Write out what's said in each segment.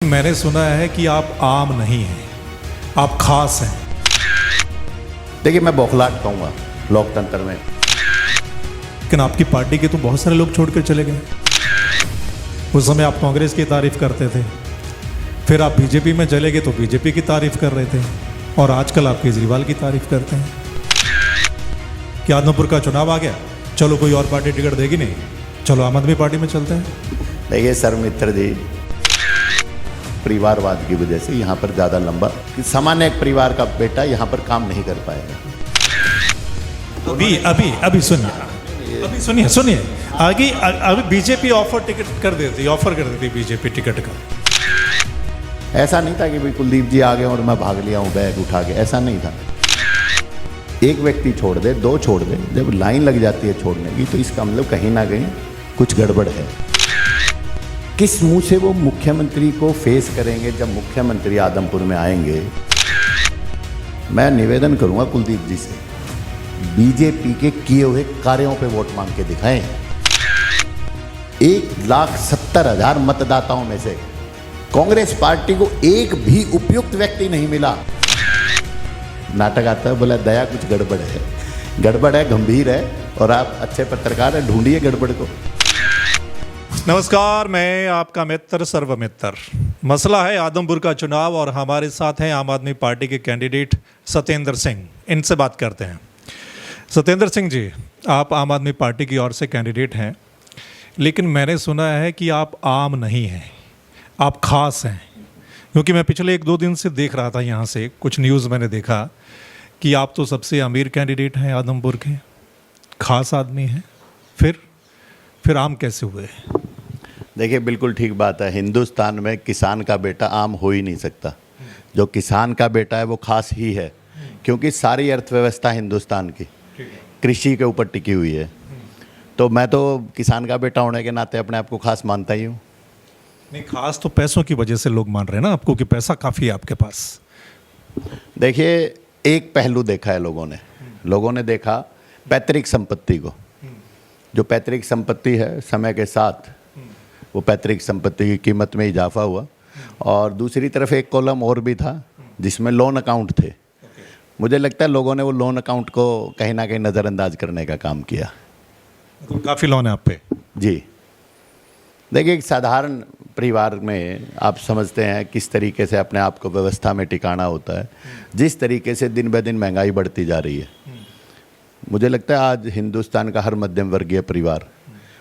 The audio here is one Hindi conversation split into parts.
मैंने सुना है कि आप आम नहीं हैं, आप खास हैं। देखिए, मैं बौखलाहट कहूँगा लोकतंत्र में। लेकिन आपकी पार्टी के तो बहुत सारे लोग छोड़कर चले गए। उस समय आप कांग्रेस की तारीफ करते थे, फिर आप बीजेपी में चले गए तो बीजेपी की तारीफ कर रहे थे, और आजकल आप केजरीवाल की तारीफ करते हैं। क्या आदमपुर का चुनाव आ गया, चलो कोई और पार्टी टिकट देगी नहीं, चलो आम आदमी पार्टी में चलते हैं। देखिए सर मित्र जी, परिवारवाद की वजह से यहाँ पर ज़्यादा लंबा सामान्य एक परिवार का बेटा यहाँ पर काम नहीं कर पाएगा। अभी सुनिए आगे अभी बीजेपी ऑफर कर देती बीजेपी टिकट का। ऐसा नहीं था कि भाई कुलदीप जी आ गए और मैं भाग लिया हूँ बैग उठा के, ऐसा नहीं था। एक व्यक्ति छोड़ दे, दो छोड़ दे, जब लाइन लग जाती है छोड़ने की तो इसका मतलब कहीं ना कहीं कुछ गड़बड़ है। किस मुंह से वो मुख्यमंत्री को फेस करेंगे जब मुख्यमंत्री आदमपुर में आएंगे? मैं निवेदन करूंगा कुलदीप जी से, बीजेपी के किए हुए कार्यों पे वोट मांग के दिखाएं। 1,70,000 मतदाताओं में से कांग्रेस पार्टी को एक भी उपयुक्त व्यक्ति नहीं मिला। नाटक आता है, बोला दया कुछ गड़बड़ है, गंभीर है, और आप अच्छे पत्रकार हैं, ढूंढिए गड़बड़ को। नमस्कार, मैं आपका मित्र सर्वमित्र। मसला है आदमपुर का चुनाव, और हमारे साथ हैं आम आदमी पार्टी के कैंडिडेट सत्येंद्र सिंह। इनसे बात करते हैं। सत्येंद्र सिंह जी, आप आम आदमी पार्टी की ओर से कैंडिडेट हैं, लेकिन मैंने सुना है कि आप आम नहीं हैं, आप खास हैं। क्योंकि मैं पिछले 1-2 दिन से देख रहा था, यहाँ से कुछ न्यूज़ मैंने देखा कि आप तो सबसे अमीर कैंडिडेट हैं आदमपुर के, खास आदमी हैं, फिर आम कैसे हुए? देखिए, बिल्कुल ठीक बात है। हिंदुस्तान में किसान का बेटा आम हो ही नहीं सकता। जो किसान का बेटा है वो खास ही है, क्योंकि सारी अर्थव्यवस्था हिंदुस्तान की कृषि के ऊपर टिकी हुई है। तो मैं तो किसान का बेटा होने के नाते अपने आप को खास मानता ही हूँ। नहीं, खास तो पैसों की वजह से लोग मान रहे हैं ना आपको, कि पैसा काफ़ी है आपके पास। देखिए, एक पहलू देखा है लोगों ने देखा पैतृक संपत्ति को। जो पैतृक संपत्ति है, समय के साथ वो पैतृक संपत्ति की कीमत में इजाफा हुआ, और दूसरी तरफ एक कॉलम और भी था जिसमें लोन अकाउंट थे। मुझे लगता है लोगों ने वो लोन अकाउंट को कहीं ना कहीं नज़रअंदाज करने का काम किया। तो काफ़ी लोन है आप पे? जी। देखिए, एक साधारण परिवार में आप समझते हैं किस तरीके से अपने आप को व्यवस्था में टिकाना होता है। जिस तरीके से दिन ब दिन महंगाई बढ़ती जा रही है, मुझे लगता है आज हिंदुस्तान का हर मध्यम वर्गीय परिवार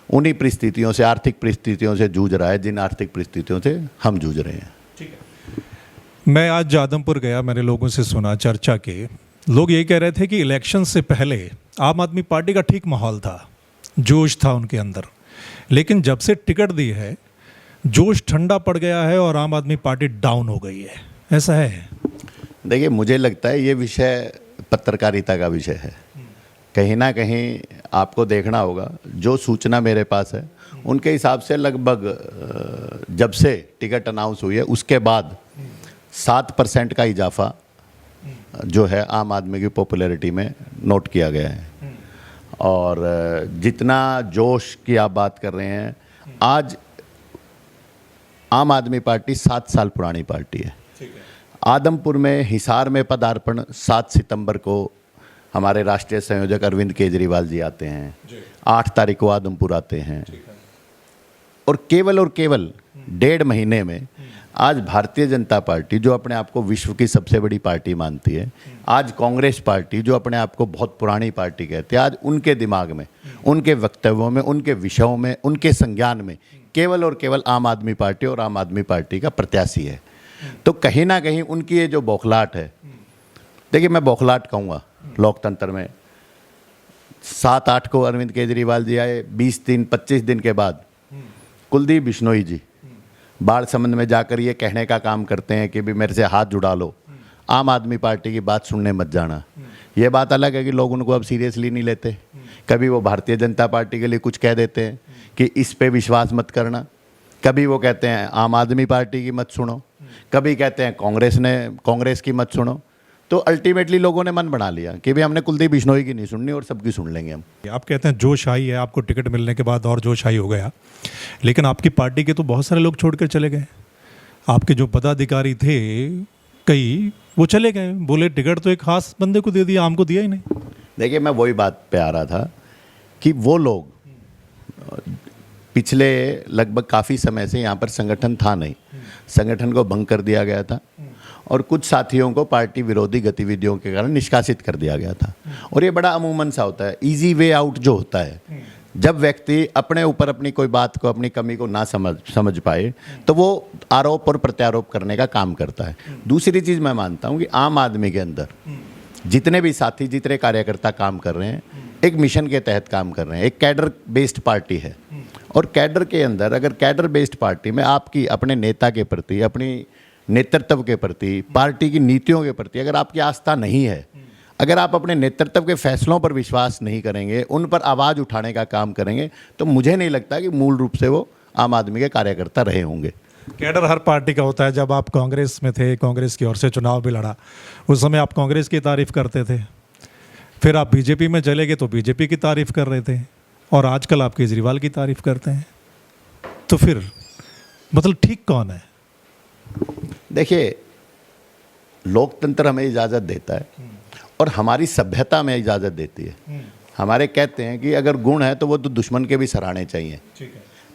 उन्हीं परिस्थितियों से, आर्थिक परिस्थितियों से जूझ रहा है जिन आर्थिक परिस्थितियों से हम जूझ रहे हैं। ठीक है। मैं आज आदमपुर गया, मैंने लोगों से सुना चर्चा के, लोग ये कह रहे थे कि इलेक्शन से पहले आम आदमी पार्टी का ठीक माहौल था, जोश था उनके अंदर, लेकिन जब से टिकट दी है जोश ठंडा पड़ गया है और आम आदमी पार्टी डाउन हो गई है। ऐसा है? देखिए, मुझे लगता है ये विषय पत्रकारिता का विषय है। कहीं ना कहीं आपको देखना होगा, जो सूचना मेरे पास है उनके हिसाब से लगभग जब से टिकट अनाउंस हुई है उसके बाद 7% का इजाफा जो है आम आदमी की पॉपुलैरिटी में नोट किया गया है। और जितना जोश की आप बात कर रहे हैं, आज आम आदमी पार्टी 7 साल पुरानी पार्टी है। आदमपुर में हिसार में पदार्पण 7 सितंबर को हमारे राष्ट्रीय संयोजक अरविंद केजरीवाल जी आते हैं, 8 तारीख को आदमपुर आते हैं, और केवल 1.5 महीने में आज भारतीय जनता पार्टी जो अपने आप को विश्व की सबसे बड़ी पार्टी मानती है, आज कांग्रेस पार्टी जो अपने आप को बहुत पुरानी पार्टी कहती है, आज उनके दिमाग में, उनके वक्तव्यों में, उनके विषयों में, उनके संज्ञान में केवल आम आदमी पार्टी और आम आदमी पार्टी का प्रत्याशी है। तो कहीं ना कहीं उनकी ये जो बौखलाहट है, देखिए मैं बौखलाहट कहूँगा लोकतंत्र में। 7-8 को अरविंद केजरीवाल जी आए, 20 दिन 25 दिन के बाद कुलदीप बिश्नोई जी बाढ़ संबंध में जाकर ये कहने का काम करते हैं कि भी मेरे से हाथ जुड़ा लो, आम आदमी पार्टी की बात सुनने मत जाना। ये बात अलग है कि लोग उनको अब सीरियसली नहीं लेते। कभी वो भारतीय जनता पार्टी के लिए कुछ कह देते हैं कि इस पे विश्वास मत करना, कभी वो कहते हैं आम आदमी पार्टी की मत सुनो, कभी कहते हैं कांग्रेस की मत सुनो। तो अल्टीमेटली लोगों ने मन बना लिया कि भाई हमने कुलदीप बिश्नोई की नहीं सुननी और सबकी सुन लेंगे हम। आप कहते हैं जोश आई है, आपको टिकट मिलने के बाद और जोश आई हो गया, लेकिन आपकी पार्टी के तो बहुत सारे लोग छोड़ कर चले गए। आपके जो पदाधिकारी थे कई, वो चले गए, बोले टिकट तो एक खास बंदे को दे दिया, हमको दिया ही नहीं। देखिए, मैं वही बात पे आ रहा था कि वो लोग पिछले लगभग काफ़ी समय से यहाँ पर संगठन था नहीं, संगठन को भंग कर दिया गया था और कुछ साथियों को पार्टी विरोधी गतिविधियों के कारण निष्कासित कर दिया गया था। और ये बड़ा अमूमन सा होता है, इजी वे आउट जो होता है, जब व्यक्ति अपने ऊपर अपनी कोई बात को, अपनी कमी को ना समझ पाए तो वो आरोप और प्रत्यारोप करने का काम करता है। दूसरी चीज़ मैं मानता हूँ कि आम आदमी के अंदर जितने भी साथी, जितने कार्यकर्ता काम कर रहे हैं, एक मिशन के तहत काम कर रहे हैं। एक कैडर बेस्ड पार्टी है और कैडर के अंदर, अगर कैडर बेस्ड पार्टी में आपकी अपने नेता के प्रति, अपनी नेतृत्व के प्रति, पार्टी की नीतियों के प्रति अगर आपकी आस्था नहीं है, अगर आप अपने नेतृत्व के फैसलों पर विश्वास नहीं करेंगे, उन पर आवाज़ उठाने का काम करेंगे, तो मुझे नहीं लगता कि मूल रूप से वो आम आदमी के कार्यकर्ता रहे होंगे। कैडर हर पार्टी का होता है। जब आप कांग्रेस में थे, कांग्रेस की ओर से चुनाव भी लड़ा, उस समय आप कांग्रेस की तारीफ करते थे, फिर आप बीजेपी में चले गए तो बीजेपी की तारीफ कर रहे थे, और आजकल आप केजरीवाल की तारीफ करते हैं। तो फिर मतलब ठीक कौन है? देखिए, लोकतंत्र हमें इजाज़त देता है और हमारी सभ्यता में इजाज़त देती है। हमारे कहते हैं कि अगर गुण है तो वो तो दुश्मन के भी सराहने चाहिए।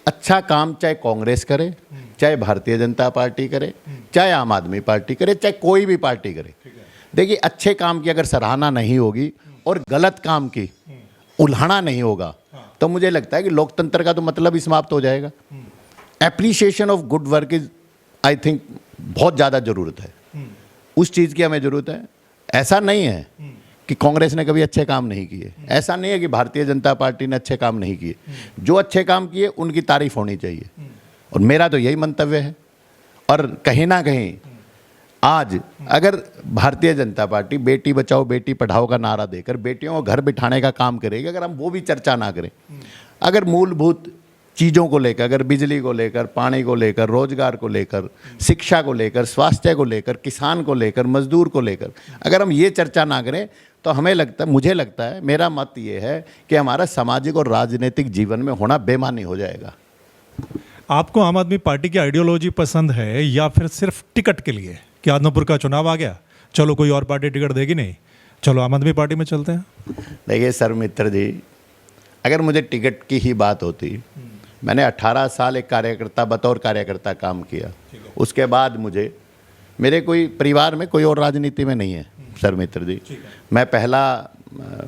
अच्छा काम चाहे कांग्रेस करे, चाहे भारतीय जनता पार्टी करे, चाहे आम आदमी पार्टी करे, चाहे कोई भी पार्टी करे। देखिए, अच्छे काम की अगर सराहना नहीं होगी और गलत काम की उल्हाना नहीं होगा तो मुझे लगता है कि लोकतंत्र का तो मतलब ही समाप्त हो जाएगा। Appreciation of good work is, I think, बहुत ज़्यादा ज़रूरत है। उस चीज़ की हमें ज़रूरत है। ऐसा नहीं है कि कांग्रेस ने कभी अच्छे काम नहीं किए, ऐसा नहीं है कि भारतीय जनता पार्टी ने अच्छे काम नहीं किए। जो अच्छे काम किए उनकी तारीफ होनी चाहिए, और मेरा तो यही मंतव्य है। और कहीं ना कहीं आज अगर भारतीय जनता पार्टी बेटी बचाओ बेटी पढ़ाओ का नारा देकर बेटियों को घर बिठाने का काम करेगी, अगर हम वो भी चर्चा ना करें, अगर मूलभूत चीज़ों को लेकर, अगर बिजली को लेकर, पानी को लेकर, रोजगार को लेकर, शिक्षा को लेकर, स्वास्थ्य को लेकर, किसान को लेकर, मजदूर को लेकर, अगर हम ये चर्चा ना करें तो मुझे लगता है, मेरा मत ये है कि हमारा सामाजिक और राजनीतिक जीवन में होना बेमानी हो जाएगा। आपको आम आदमी पार्टी की आइडियोलॉजी पसंद है या फिर सिर्फ टिकट के लिए कि आदमपुर का चुनाव आ गया, चलो कोई और पार्टी टिकट देगी नहीं, चलो आम आदमी पार्टी में चलते हैं? देखिए सर मित्र जी, अगर मुझे टिकट की ही बात होती, मैंने 18 साल एक कार्यकर्ता, बतौर कार्यकर्ता काम किया। उसके बाद मेरे कोई परिवार में कोई और राजनीति में नहीं है सर मित्र जी। मैं पहला,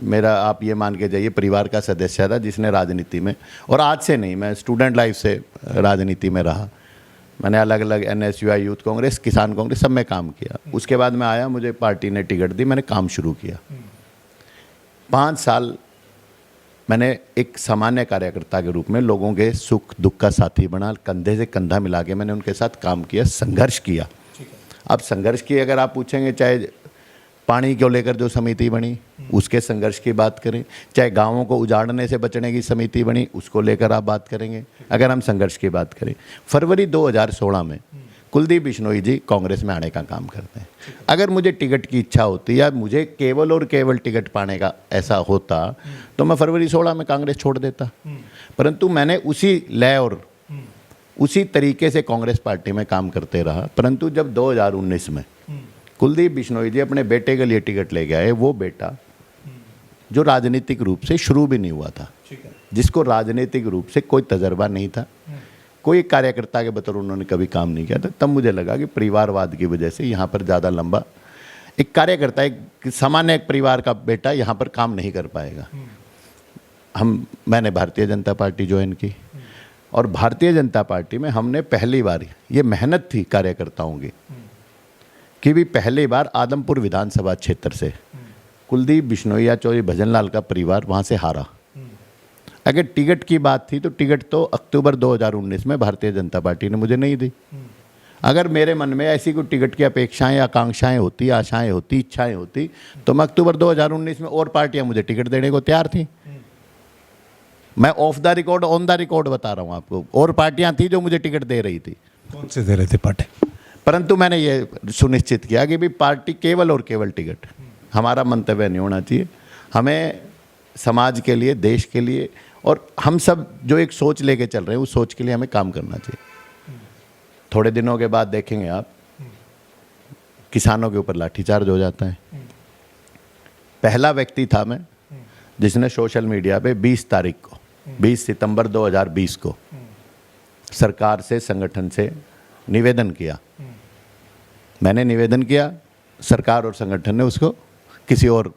मेरा आप ये मान के जाइए, परिवार का सदस्य था जिसने राजनीति में, और आज से नहीं, मैं स्टूडेंट लाइफ से राजनीति में रहा। मैंने अलग अलग NSUI, यूथ कांग्रेस, किसान कांग्रेस, सब में काम किया। उसके बाद मैं आया, मुझे पार्टी ने टिकट दी, मैंने काम शुरू किया। 5 साल मैंने एक सामान्य कार्यकर्ता के रूप में लोगों के सुख दुख का साथी बना, कंधे से कंधा मिला के मैंने उनके साथ काम किया, संघर्ष किया। अब संघर्ष की अगर आप पूछेंगे, चाहे पानी को लेकर जो समिति बनी उसके संघर्ष की बात करें, चाहे गांवों को उजाड़ने से बचने की समिति बनी उसको लेकर आप बात करेंगे, अगर हम संघर्ष की बात करें, फरवरी 2016 में कुलदीप बिश्नोई जी कांग्रेस में आने का काम करते हैं। अगर मुझे टिकट की इच्छा होती या मुझे केवल और केवल टिकट पाने का ऐसा होता तो मैं फरवरी 16 में कांग्रेस छोड़ देता, परंतु मैंने उसी लय और उसी तरीके से कांग्रेस पार्टी में काम करते रहा। परंतु जब 2019 में कुलदीप बिश्नोई जी अपने बेटे के लिए टिकट ले गए, वो बेटा जो राजनीतिक रूप से शुरू भी नहीं हुआ था, जिसको राजनीतिक रूप से कोई तजर्बा नहीं था, कोई कार्यकर्ता के बतौर उन्होंने कभी काम नहीं किया था, तब मुझे लगा कि परिवारवाद की वजह से यहाँ पर ज़्यादा लंबा एक कार्यकर्ता, एक सामान्य एक परिवार का बेटा यहाँ पर काम नहीं कर पाएगा। मैंने भारतीय जनता पार्टी ज्वाइन की और भारतीय जनता पार्टी में हमने पहली बार, ये मेहनत थी कार्यकर्ताओं की कि भी पहली बार आदमपुर विधानसभा क्षेत्र से कुलदीप बिश्नोई या चौधरी भजनलाल का परिवार वहाँ से हारा। अगर टिकट की बात थी तो टिकट तो अक्टूबर 2019 में भारतीय जनता पार्टी ने मुझे नहीं दी। अगर मेरे मन में ऐसी कोई टिकट की अपेक्षाएं, आकांक्षाएं होती, आशाएं होती, इच्छाएं होती, तो मैं अक्टूबर 2019 में और पार्टियां मुझे टिकट देने को तैयार थी। मैं of the record, on the record बता रहा हूं आपको, और पार्टियां थी जो मुझे टिकट दे रही थी। कौन से दे रहे थे पार्टी? परंतु मैंने ये सुनिश्चित किया कि भी पार्टी केवल और केवल टिकट, हमारा मंतव्य नहीं होना चाहिए। हमें समाज के लिए, देश के लिए, और हम सब जो एक सोच लेके चल रहे हैं उस सोच के लिए हमें काम करना चाहिए। थोड़े दिनों के बाद देखेंगे आप, किसानों के ऊपर लाठीचार्ज हो जाता है। पहला व्यक्ति था मैं जिसने सोशल मीडिया पे 20 तारीख को 20 सितंबर 2020 को सरकार से, संगठन से निवेदन किया। मैंने निवेदन किया, सरकार और संगठन ने उसको किसी और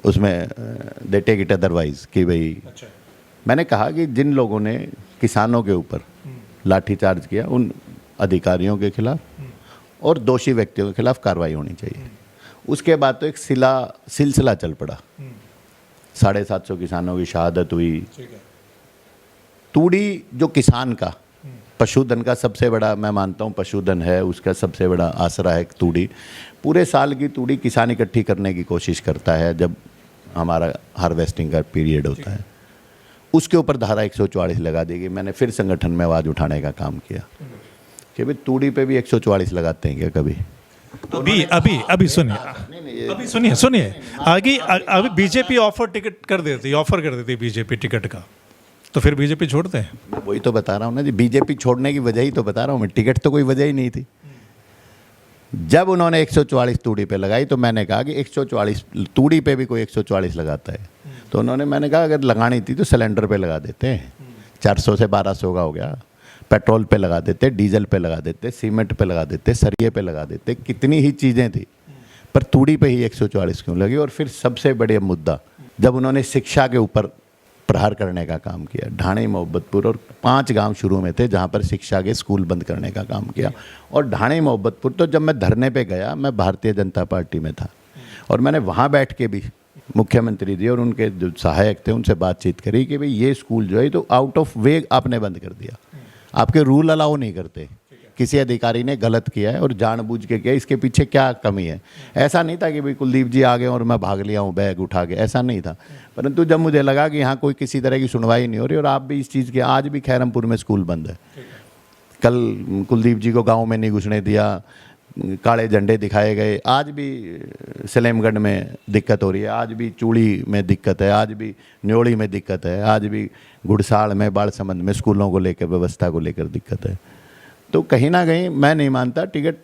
उसमें दे टेक इट अदरवाइज कि भाई मैंने कहा कि जिन लोगों ने किसानों के ऊपर लाठीचार्ज किया उन अधिकारियों के खिलाफ और दोषी व्यक्तियों के खिलाफ कार्रवाई होनी चाहिए। उसके बाद तो एक सिलसिला चल पड़ा, 750 किसानों की शहादत हुई। तूड़ी जो किसान का पशुधन का सबसे बड़ा, मैं मानता हूँ पशुधन है, उसका सबसे बड़ा आसरा है तूड़ी। पूरे साल की तूड़ी किसान इकट्ठी करने की कोशिश करता है जब हमारा हार्वेस्टिंग का पीरियड होता है। उसके ऊपर धारा 144 लगा देगी। मैंने फिर संगठन में आवाज़ उठाने का काम किया कि भाई तूड़ी पे भी 144 लगाते हैं क्या कभी? अभी सुनिए आगे। अभी बीजेपी ऑफर कर देती बीजेपी टिकट का, तो फिर बीजेपी छोड़ते हैं। मैं वही तो बता रहा हूँ ना जी, बीजेपी छोड़ने की वजह ही तो बता रहा हूँ मैं। टिकट तो कोई वजह ही नहीं थी। जब उन्होंने 144 तूड़ी पे लगाई तो मैंने कहा कि 144 तूड़ी पे भी कोई 144 लगाता है। तो मैंने कहा अगर लगानी थी तो सिलेंडर पे लगा देते हैं, 400 से 1200 का हो गया। पेट्रोल पे लगा देते, डीजल पे लगा देते, सीमेंट पे लगा देते, सरिये पे लगा देते, कितनी ही चीज़ें थी, पर तूड़ी पे ही 144 क्यों लगी? और फिर सबसे बड़े मुद्दा, जब उन्होंने शिक्षा के ऊपर प्रहार करने का काम किया, ढाणी, मोहब्बतपुर और 5 गांव शुरू में थे जहां पर शिक्षा के स्कूल बंद करने का काम किया। और ढाणी, मोहब्बतपुर तो जब मैं धरने पे गया, मैं भारतीय जनता पार्टी में था और मैंने वहां बैठ के भी मुख्यमंत्री जी और उनके जो सहायक थे उनसे बातचीत करी कि भाई ये स्कूल जो है तो आउट ऑफ वे आपने बंद कर दिया, आपके रूल अलाउ नहीं करते। किसी अधिकारी ने गलत किया है और जानबूझ के किया, इसके पीछे क्या कमी है? ऐसा नहीं था कि भाई कुलदीप जी आ गए और मैं भाग लिया हूँ बैग उठा के, ऐसा नहीं था। परंतु जब मुझे लगा कि यहाँ कोई किसी तरह की सुनवाई नहीं हो रही और आप भी इस चीज़ की, आज भी खैरमपुर में स्कूल बंद है। कल कुलदीप जी को गाँव में नहीं घुसने दिया, काले झंडे दिखाए गए। आज भी सलेमगढ़ में दिक्कत हो रही है, आज भी चूड़ी में दिक्कत है, आज भी न्योड़ी में दिक्कत है, आज भी गुड़साड़ में, बाड़समंद में स्कूलों को लेकर, व्यवस्था को लेकर दिक्कत है। तो कहीं ना कहीं मैं नहीं मानता टिकट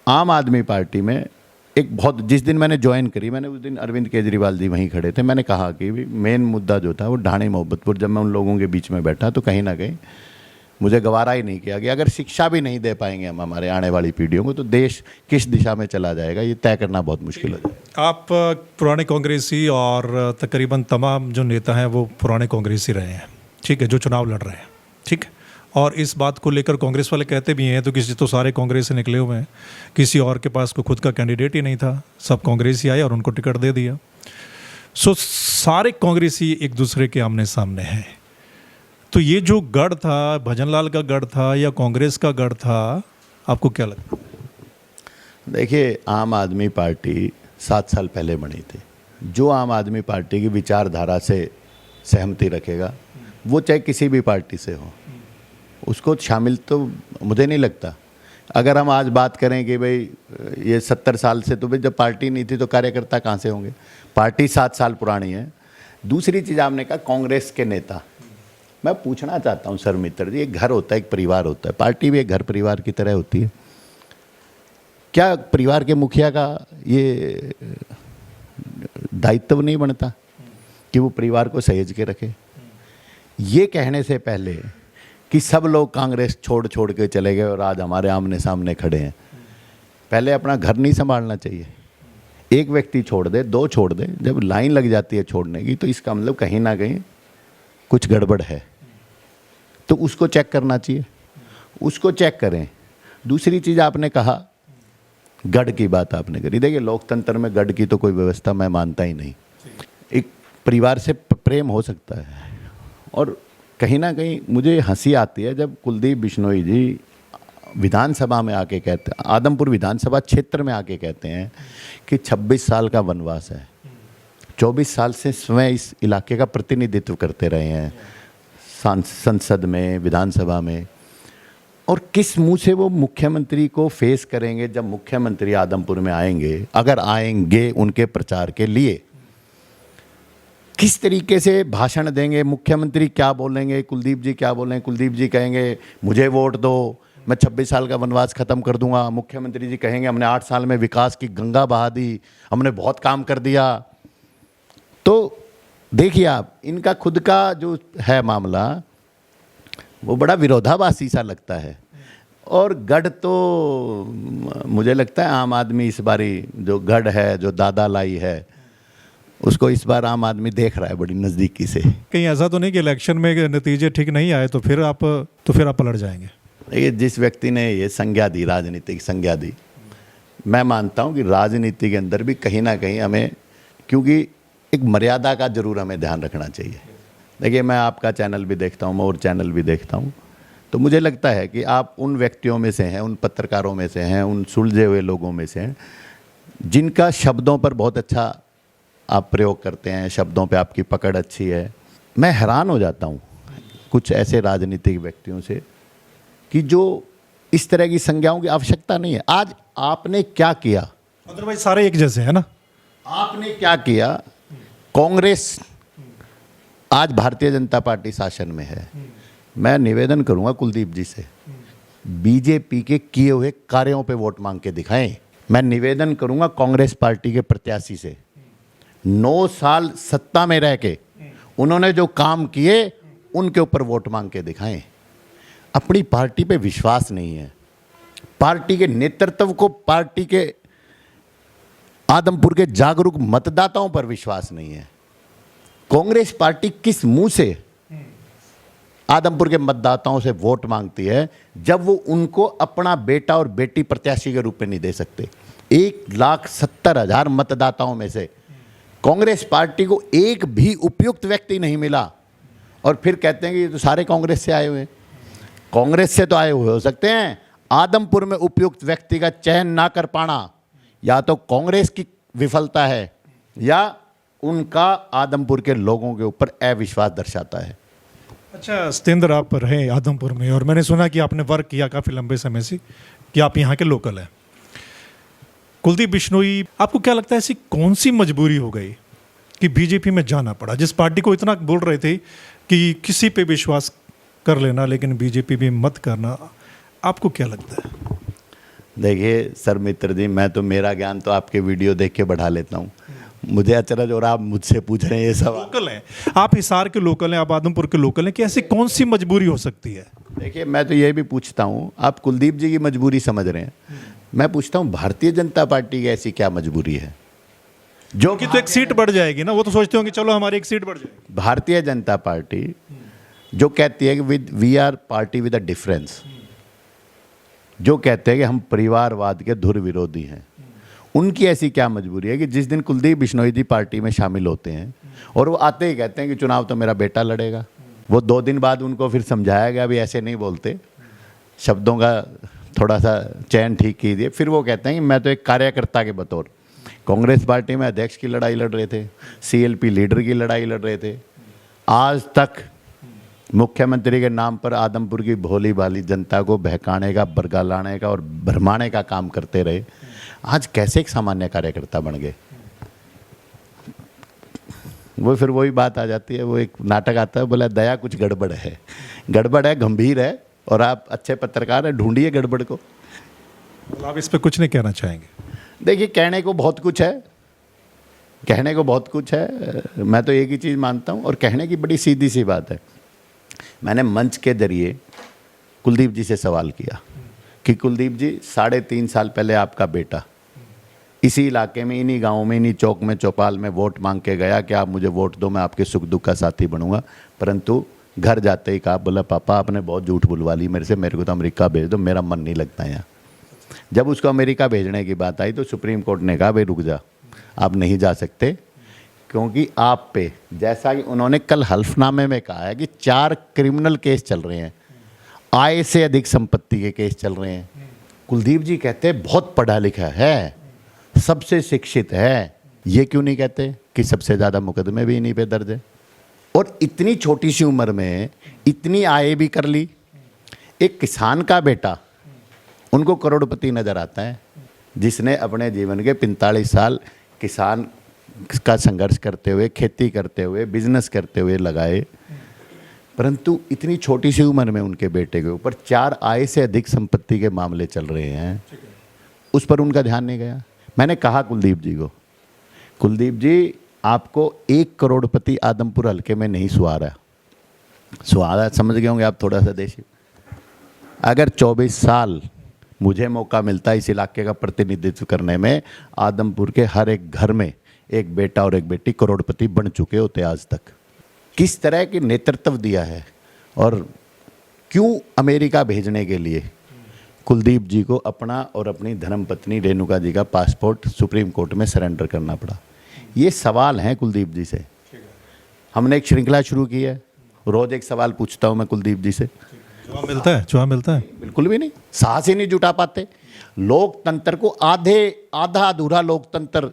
आम आदमी पार्टी में एक बहुत, जिस दिन मैंने ज्वाइन करी, मैंने उस दिन अरविंद केजरीवाल जी वहीं खड़े थे, मैंने कहा कि मेन मुद्दा जो था वो ढाणी, मोहब्बतपुर। जब मैं उन लोगों के बीच में बैठा तो कहीं ना कहीं मुझे गवारा ही नहीं किया कि अगर शिक्षा भी नहीं दे पाएंगे हम हमारे आने वाली पीढ़ियों को तो देश किस दिशा में चला जाएगा, ये तय करना बहुत मुश्किल हो जाएगा। आप पुराने कांग्रेसी और तकरीबन तमाम जो नेता हैं वो पुराने कांग्रेसी रहे हैं, ठीक है, जो चुनाव लड़ रहे हैं, ठीक है। और इस बात को लेकर कांग्रेस वाले कहते भी हैं तो सारे कांग्रेस से निकले हुए हैं, किसी और के पास कोई खुद का कैंडिडेट ही नहीं था, सब कांग्रेसी आए और उनको टिकट दे दिया। सो सारे कांग्रेसी एक दूसरे के आमने सामने हैं। तो ये जो गढ़ था, भजनलाल का गढ़ था या कांग्रेस का गढ़ था, आपको क्या लगता है? देखिए, आम आदमी पार्टी 7 साल पहले बनी थी। जो आम आदमी पार्टी की विचारधारा से सहमति रखेगा, वो चाहे किसी भी पार्टी से हो, उसको शामिल तो मुझे नहीं लगता। अगर हम आज बात करें कि भाई ये 70 साल से, तो भाई जब पार्टी नहीं थी तो कार्यकर्ता कहाँ से होंगे? पार्टी 7 साल पुरानी है। दूसरी चीज़ आपने कहा कांग्रेस के नेता, मैं पूछना चाहता हूँ सर मित्र जी, एक घर होता है, एक परिवार होता है, पार्टी भी एक घर परिवार की तरह होती है। क्या परिवार के मुखिया का ये दायित्व नहीं बनता कि वो परिवार को सहेज के रखे? ये कहने से पहले कि सब लोग कांग्रेस छोड़ के चले गए और आज हमारे आमने सामने खड़े हैं, पहले अपना घर नहीं संभालना चाहिए? एक व्यक्ति छोड़ दे, 2 छोड़ दे, जब लाइन लग जाती है छोड़ने की तो इसका मतलब कहीं ना कहीं कुछ गड़बड़ है, तो उसको चेक करना चाहिए, उसको चेक करें। दूसरी चीज़ आपने कहा, गढ़ की बात आपने करी। देखिए, लोकतंत्र में गढ़ की तो कोई व्यवस्था मैं मानता ही नहीं। एक परिवार से प्रेम हो सकता है, और कहीं ना कहीं मुझे हंसी आती है जब कुलदीप बिश्नोई जी विधानसभा में आके कहते हैं, आदमपुर विधानसभा क्षेत्र में आके कहते हैं कि 26 साल का वनवास है। 24 साल से स्वयं इस इलाके का प्रतिनिधित्व करते रहे हैं संसद में, विधानसभा में, और किस मुंह से वो मुख्यमंत्री को फेस करेंगे जब मुख्यमंत्री आदमपुर में आएंगे, अगर आएंगे उनके प्रचार के लिए? किस तरीके से भाषण देंगे? मुख्यमंत्री क्या बोलेंगे, कुलदीप जी क्या बोलेंगे? कुलदीप जी कहेंगे मुझे वोट दो, मैं 26 साल का वनवास खत्म कर दूंगा। मुख्यमंत्री जी कहेंगे हमने 8 साल में विकास की गंगा बहा दी, हमने बहुत काम कर दिया। तो देखिए आप, इनका खुद का जो है मामला वो बड़ा विरोधाभासी सा लगता है। और गढ़ तो मुझे लगता है आम आदमी इस बारी जो गढ़ है, जो दादा लाई है, उसको इस बार आम आदमी देख रहा है बड़ी नज़दीकी से। कहीं ऐसा तो नहीं कि इलेक्शन में नतीजे ठीक नहीं आए तो फिर आप पलट जाएंगे? ये जिस व्यक्ति ने ये संज्ञा दी, राजनीतिक संज्ञा दी, मैं मानता हूँ कि राजनीति के अंदर भी कहीं ना कहीं हमें, क्योंकि एक मर्यादा का जरूर हमें ध्यान रखना चाहिए। देखिए, मैं आपका चैनल भी देखता हूँ, मैं और चैनल भी देखता हूँ, तो मुझे लगता है कि आप उन व्यक्तियों में से हैं, उन पत्रकारों में से हैं, उन सुलझे हुए लोगों में से हैं जिनका शब्दों पर बहुत अच्छा आप प्रयोग करते हैं, शब्दों पे आपकी पकड़ अच्छी है। मैं हैरान हो जाता हूँ कुछ ऐसे राजनीतिक व्यक्तियों से कि जो इस तरह की संज्ञाओं की आवश्यकता नहीं है। आज आपने क्या किया? अदरवाइज सारे एक जैसे है ना। आपने क्या किया? कांग्रेस आज भारतीय जनता पार्टी शासन में है। मैं निवेदन करूंगा कुलदीप जी से, बीजेपी के किए हुए कार्यों पे वोट मांग के दिखाएं। मैं निवेदन करूंगा कांग्रेस पार्टी के प्रत्याशी से, 9 साल सत्ता में रह के उन्होंने जो काम किए उनके ऊपर वोट मांग के दिखाएं। अपनी पार्टी पे विश्वास नहीं है, पार्टी के नेतृत्व को, पार्टी के आदमपुर के जागरूक मतदाताओं पर विश्वास नहीं है। कांग्रेस पार्टी किस मुंह से आदमपुर के मतदाताओं से वोट मांगती है जब वो उनको अपना बेटा और बेटी प्रत्याशी के रूप में नहीं दे सकते? 1,70,000 मतदाताओं में से कांग्रेस पार्टी को एक भी उपयुक्त व्यक्ति नहीं मिला, और फिर कहते हैं कि ये तो सारे कांग्रेस से आए हुए हैं। कांग्रेस से तो आए हुए हो सकते हैं, आदमपुर में उपयुक्त व्यक्ति का चयन ना कर पाना या तो कांग्रेस की विफलता है या उनका आदमपुर के लोगों के ऊपर अविश्वास दर्शाता है। अच्छा सतेंद्र, आप रहे आदमपुर में और मैंने सुना कि आपने वर्क किया काफ़ी लंबे समय से, कि आप यहाँ के लोकल हैं। कुलदीप बिश्नोई, आपको क्या लगता है ऐसी कौन सी मजबूरी हो गई कि बीजेपी में जाना पड़ा, जिस पार्टी को इतना बोल रहे थे कि किसी पे विश्वास कर लेना लेकिन बीजेपी में मत करना? आपको क्या लगता है? देखिए सर मित्र जी, मैं तो, मेरा ज्ञान तो आपके वीडियो देख के बढ़ा लेता हूँ। मुझे अचरज और आप मुझसे पूछ रहे हैं ये सवाल। लोकल हैं आप, हिसार के लोकल हैं आप, आदमपुर के लोकल हैं, कि ऐसी कौन सी मजबूरी हो सकती है? देखिए, मैं तो ये भी पूछता हूँ, आप कुलदीप जी की मजबूरी समझ रहे हैं, मैं पूछता हूँ भारतीय जनता पार्टी की ऐसी क्या मजबूरी है जो कि तो एक सीट बढ़ जाएगी ना, वो तो सोचते होंगे चलो हमारी एक सीट बढ़ जाएगी। भारतीय जनता पार्टी जो कहती है कि we are party with a difference, जो कहते हैं कि हम परिवारवाद के धुर विरोधी हैं, उनकी ऐसी क्या मजबूरी है कि जिस दिन कुलदीप बिश्नोई जी पार्टी में शामिल होते हैं और वो आते ही कहते हैं कि चुनाव तो मेरा बेटा लड़ेगा, वो 2 दिन बाद उनको फिर समझाया गया भी ऐसे नहीं बोलते, शब्दों का थोड़ा सा चयन ठीक कीजिए, फिर वो कहते हैं कि मैं तो एक कार्यकर्ता के बतौर कांग्रेस पार्टी में अध्यक्ष की लड़ाई लड़ रहे थे, CLP लीडर की लड़ाई लड़ रहे थे, आज तक मुख्यमंत्री के नाम पर आदमपुर की भोली भाली जनता को बहकाने का, बरगलाने का और भरमाने का काम करते रहे। आज कैसे एक सामान्य कार्यकर्ता बन गए? वो फिर वही बात आ जाती है, वो एक नाटक आता है, बोला दया कुछ गड़बड़ है, गड़बड़ है, गंभीर है, और आप अच्छे पत्रकार हैं, ढूंढिए गड़बड़ को। आप इस पे कुछ नहीं कहना चाहेंगे? देखिए, कहने को बहुत कुछ है, कहने को बहुत कुछ है, मैं तो एक ही चीज़ मानता हूँ, और कहने की बड़ी सीधी सी बात है। मैंने मंच के जरिए कुलदीप जी से सवाल किया कि कुलदीप जी, 3.5 साल पहले आपका बेटा इसी इलाके में, इन्हीं गाँव में, इन्हीं चौक में, चौपाल में वोट मांग के गया कि आप मुझे वोट दो, मैं आपके सुख दुख का साथी बनूंगा, परंतु घर जाते ही कहा, बोला पापा आपने बहुत झूठ बुलवा ली मेरे से, मेरे को तो अमेरिका भेज दो, मेरा मन नहीं लगता यहाँ। जब उसको अमेरिका भेजने की बात आई तो सुप्रीम कोर्ट ने कहा भाई रुक जा, आप नहीं जा सकते, क्योंकि आप पे, जैसा कि उन्होंने कल हल्फनामे में कहा है कि 4 क्रिमिनल केस चल रहे हैं, आय से अधिक संपत्ति के केस चल रहे हैं। कुलदीप जी कहते हैं बहुत पढ़ा लिखा है, सबसे शिक्षित है, ये क्यों नहीं कहते कि सबसे ज़्यादा मुकदमे भी इन्हीं पे दर्ज है? और इतनी छोटी सी उम्र में इतनी आय भी कर ली। एक किसान का बेटा उनको करोड़पति नज़र आता है, जिसने अपने जीवन के 45 साल किसान का संघर्ष करते हुए, खेती करते हुए, बिजनेस करते हुए लगाए। परंतु इतनी छोटी सी उम्र में उनके बेटे के ऊपर 4 आय से अधिक संपत्ति के मामले चल रहे हैं, उस पर उनका ध्यान नहीं गया। मैंने कहा कुलदीप जी को, कुलदीप जी आपको 1 करोड़पति आदमपुर हल्के में नहीं सुहारा, समझ गए होंगे आप थोड़ा सा देशी। अगर 24 साल मुझे मौका मिलता है इस इलाके का प्रतिनिधित्व करने में, आदमपुर के हर एक घर में एक बेटा और एक बेटी करोड़पति बन चुके होते आज तक। किस तरह की नेतृत्व दिया है, और क्यों अमेरिका भेजने के लिए कुलदीप जी को अपना और अपनी धर्मपत्नी रेणुका जी का पासपोर्ट सुप्रीम कोर्ट में सरेंडर करना पड़ा, ये सवाल हैं कुलदीप जी से। हमने एक श्रृंखला शुरू की है, रोज एक सवाल पूछता हूँ मैं कुलदीप जी से। जवाब मिलता है? बिल्कुल भी नहीं, साहस ही नहीं जुटा पाते। लोकतंत्र को आधा अधूरा लोकतंत्र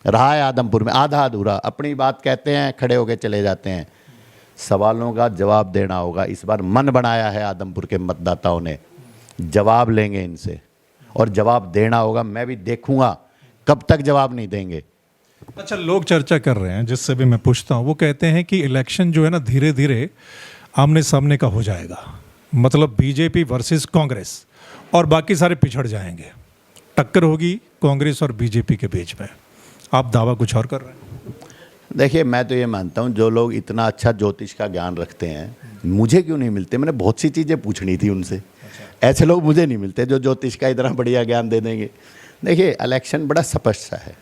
रहा है आदमपुर में, आधा अधूरा। अपनी बात कहते हैं, खड़े होके चले जाते हैं। सवालों का जवाब देना होगा। इस बार मन बनाया है आदमपुर के मतदाताओं ने, जवाब लेंगे इनसे और जवाब देना होगा। मैं भी देखूंगा कब तक जवाब नहीं देंगे। अच्छा, लोग चर्चा कर रहे हैं, जिससे भी मैं पूछता हूँ, वो कहते हैं कि इलेक्शन जो है ना धीरे धीरे आमने सामने का हो जाएगा, मतलब बीजेपी वर्सेस कांग्रेस, और बाकी सारे पिछड़ जाएंगे, टक्कर होगी कांग्रेस और बीजेपी के बीच में। आप दावा कुछ और कर रहे हैं? देखिए, मैं तो ये मानता हूँ जो लोग इतना अच्छा ज्योतिष का ज्ञान रखते हैं, मुझे क्यों नहीं मिलते? मैंने बहुत सी चीज़ें पूछनी थी उनसे। ऐसे लोग मुझे नहीं मिलते जो ज्योतिष का इतना बढ़िया ज्ञान दे देंगे। देखिए, इलेक्शन बड़ा स्पष्ट सा है।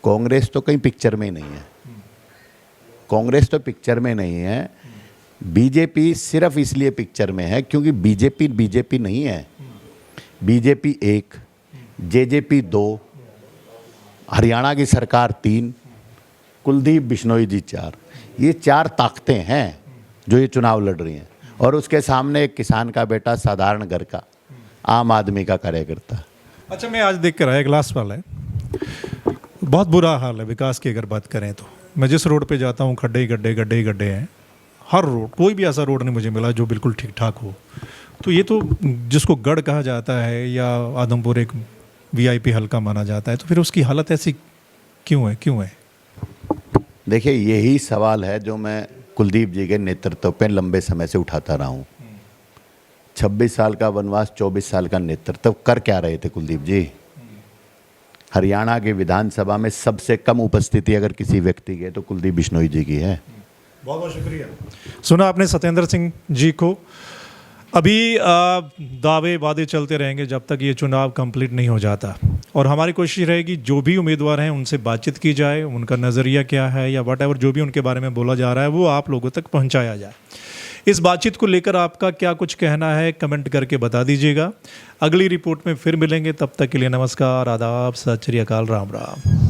कांग्रेस तो कहीं पिक्चर में ही नहीं है, कांग्रेस तो पिक्चर में नहीं है। बीजेपी सिर्फ इसलिए पिक्चर में है क्योंकि बीजेपी नहीं है। बीजेपी 1, जेजेपी 2, हरियाणा की सरकार 3, कुलदीप बिश्नोई जी 4। ये 4 ताकतें हैं जो ये चुनाव लड़ रही हैं, और उसके सामने एक किसान का बेटा, साधारण घर का आम आदमी का कार्यकर्ता। अच्छा, मैं आज देख कर आया, एक लास्ट वाला है, बहुत बुरा हाल है विकास की अगर बात करें तो। मैं जिस रोड पे जाता हूँ गड्ढे ही गड्ढे हैं, हर रोड, कोई भी ऐसा रोड नहीं मुझे मिला जो बिल्कुल ठीक ठाक हो। तो ये तो जिसको गढ़ कहा जाता है या आदमपुर एक वीआईपी हल्का माना जाता है, तो फिर उसकी हालत ऐसी क्यों है? देखिए, यही सवाल है जो मैं कुलदीप जी के नेतृत्व पे लंबे समय से उठाता रहा हूँ। 26 साल का वनवास, 24 साल का नेतृत्व कर क्या रहे थे कुलदीप जी? हरियाणा के विधानसभा में सबसे कम उपस्थिति अगर किसी व्यक्ति की है तो कुलदीप बिश्नोई जी की है। बहुत बहुत शुक्रिया। सुना आपने सत्येंद्र सिंह जी को। अभी दावे वादे चलते रहेंगे जब तक ये चुनाव कंप्लीट नहीं हो जाता, और हमारी कोशिश रहेगी जो भी उम्मीदवार हैं उनसे बातचीत की जाए, उनका नज़रिया क्या है या वट जो भी उनके बारे में बोला जा रहा है वो आप लोगों तक पहुंचाया जाए। इस बातचीत को लेकर आपका क्या कुछ कहना है कमेंट करके बता दीजिएगा। अगली रिपोर्ट में फिर मिलेंगे, तब तक के लिए नमस्कार, आदाब, सत श्री अकाल, राम राम।